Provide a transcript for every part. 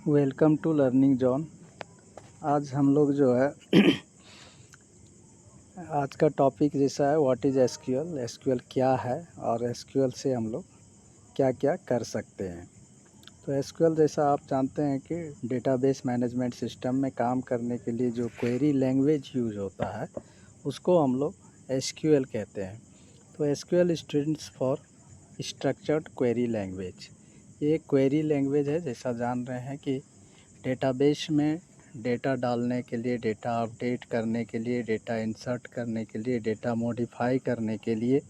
Welcome to learning John. आज हम लोग जो है आज का टॉपिक जैसा है व्हाट इज़ एसक्यूएल, एसक्यूएल क्या है और एसक्यूएल से हम लोग क्या क्या कर सकते हैं। तो एसक्यूएल जैसा आप जानते हैं कि डेटाबेस मैनेजमेंट सिस्टम में काम करने के लिए जो क्वेरी लैंग्वेज यूज़ होता है उसको हम लोग एसक्यूएल कहते हैं। तो SQL stands for structured query language. ये क्वेरी लैंग्वेज है, जैसा जान रहे हैं कि डेटाबेस में डेटा डालने के लिए, डेटा अपडेट करने के लिए, डेटा इंसर्ट करने के लिए, डेटा मॉडिफाई करने के लिए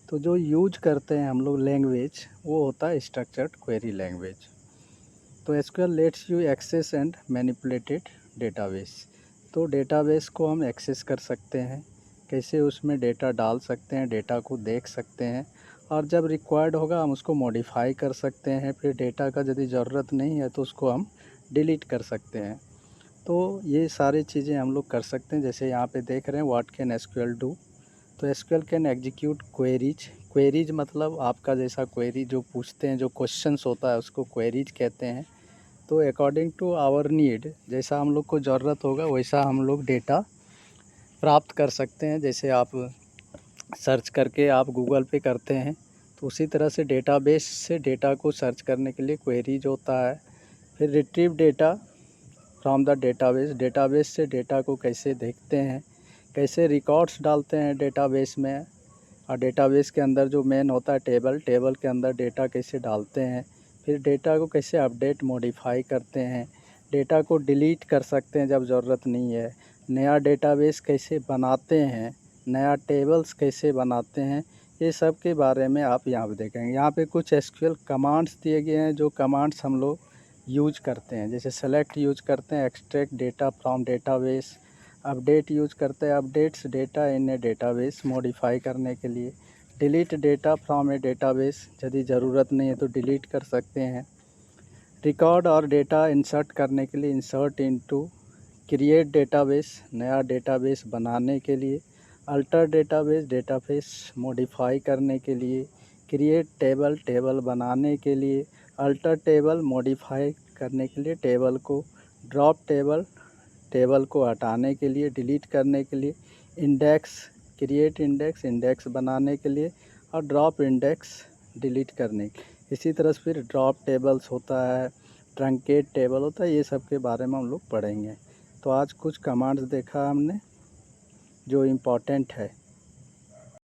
तो जो यूज करते हैं हम लोग लैंग्वेज वो होता है स्ट्रक्चर्ड क्वेरी लैंग्वेज। तो SQL lets you access and manipulated database. तो डेटाबेस को हम एक्सेस कर सकते हैं, कैसे उसमें डेटा डाल सकते हैं, डेटा को देख सकते हैं और जब रिक्वायर्ड होगा हम उसको मॉडिफाई कर सकते हैं। फिर डेटा का यदि ज़रूरत नहीं है तो उसको हम डिलीट कर सकते हैं। तो ये सारी चीज़ें हम लोग कर सकते हैं। जैसे यहाँ पे देख रहे हैं व्हाट कैन एसक्यूएल डू। तो SQL can execute queries. Queries मतलब आपका जैसा क्वेरी जो पूछते हैं, जो क्वेश्चंस होता है उसको क्वेरीज कहते हैं। तो अकॉर्डिंग टू आवर नीड, जैसा हम लोग को ज़रूरत होगा वैसा हम लोग डेटा प्राप्त कर सकते हैं। जैसे आप सर्च करके आप गूगल पे करते हैं तो उसी तरह से डेटाबेस से डेटा को सर्च करने के लिए क्वेरीज होता है। फिर retrieve data from the database, database से डेटा को कैसे देखते हैं, कैसे रिकॉर्ड्स डालते हैं डेटाबेस में, और डेटाबेस के अंदर जो मेन होता है टेबल, टेबल के अंदर डेटा कैसे डालते हैं, फिर डेटा को कैसे अपडेट मॉडिफाई करते हैं, डेटा को डिलीट कर सकते हैं जब ज़रूरत नहीं है, नया डेटाबेस कैसे बनाते हैं, नया टेबल्स कैसे बनाते हैं, ये सब के बारे में आप यहाँ पे देखेंगे। यहाँ पे कुछ एसक्यूएल कमांड्स दिए गए हैं जो कमांड्स हम लोग यूज करते हैं। जैसे सेलेक्ट यूज करते हैं extract data from database, update use करते हैं अपडेट्स डेटा इन ए डेटाबेस मॉडिफाई करने के लिए, delete data from A database यदि ज़रूरत नहीं है तो डिलीट कर सकते हैं, रिकॉर्ड और डेटा इंसर्ट करने के लिए इंसर्ट इनटू, क्रिएट डेटाबेस नया डेटाबेस बनाने के लिए, अल्टर डेटाबेस डेटाबेस मॉडिफाई करने के लिए, क्रिएट टेबल टेबल बनाने के लिए, अल्टर टेबल मॉडिफाई करने के लिए टेबल को, ड्रॉप टेबल टेबल को हटाने के लिए, डिलीट करने के लिए, इंडेक्स क्रिएट इंडेक्स इंडेक्स बनाने के लिए, और ड्रॉप इंडेक्स डिलीट करने के। इसी तरह से फिर ड्रॉप टेबल्स होता है, ट्रंकेट टेबल होता है, ये सब के बारे में हम लोग पढ़ेंगे। तो आज कुछ कमांड्स देखा हमने जो इम्पोर्टेंट है।